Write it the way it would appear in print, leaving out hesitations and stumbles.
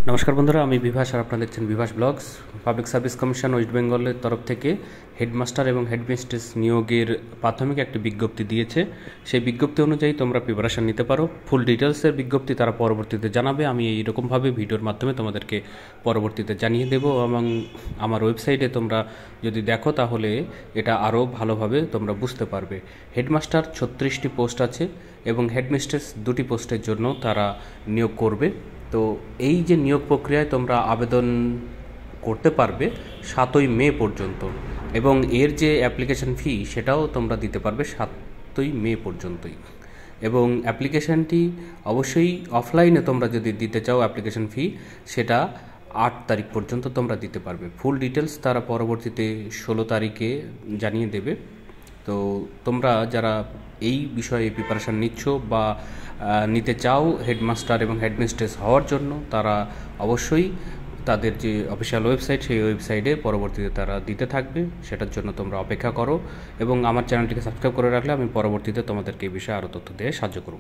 নমস্কার বন্ধুরা, আমি বিভাস আর আপনারা দেখছেন Bibhas blogs. Public service commission west বেঙ্গলের তরফ থেকে হেডমাস্টার এবং হেডমিস্ট্রেস নিয়োগের প্রাথমিক একটি বিজ্ঞপ্তি দিয়েছে। সেই বিজ্ঞপ্তি অনুযায়ী তোমরা প্রিপারেশান নিতে পারো। ফুল ডিটেলসের বিজ্ঞপ্তি তারা পরবর্তীতে জানাবে। আমি এইরকমভাবে ভিডিওর মাধ্যমে তোমাদেরকে পরবর্তীতে জানিয়ে দেব, এবং আমার ওয়েবসাইটে তোমরা যদি দেখো তাহলে এটা আরও ভালোভাবে তোমরা বুঝতে পারবে। হেডমাস্টার 36টি পোস্ট আছে এবং হেডমিস্ট্রেস 2টি পোস্টের জন্য তারা নিয়োগ করবে। তো এই যে নিয়োগ প্রক্রিয়ায় তোমরা আবেদন করতে পারবে 7ই মে পর্যন্ত, এবং এর যে অ্যাপ্লিকেশন ফি সেটাও তোমরা দিতে পারবে 7ই মে পর্যন্তই। এবং অ্যাপ্লিকেশানটি অবশ্যই অফলাইনে তোমরা যদি দিতে চাও অ্যাপ্লিকেশন ফি, সেটা 8 তারিখ পর্যন্ত তোমরা দিতে পারবে। ফুল ডিটেলস তারা পরবর্তীতে 16 তারিখে জানিয়ে দেবে। তো তোমরা যারা এই বিষয়ে প্রিপারেশান নিচ্ছ বা নিতে চাও হেডমাস্টার এবং হেডমিস্ট্রেস হওয়ার জন্য, তারা অবশ্যই তাদের যে অফিসিয়াল ওয়েবসাইট সেই ওয়েবসাইটে পরবর্তীতে তারা দিতে থাকবে। সেটার জন্য তোমরা অপেক্ষা করো এবং আমার চ্যানেলটিকে সাবস্ক্রাইব করে রাখলে আমি পরবর্তীতে তোমাদেরকে এই বিষয়ে আরও তথ্য দিয়ে সাহায্য করব।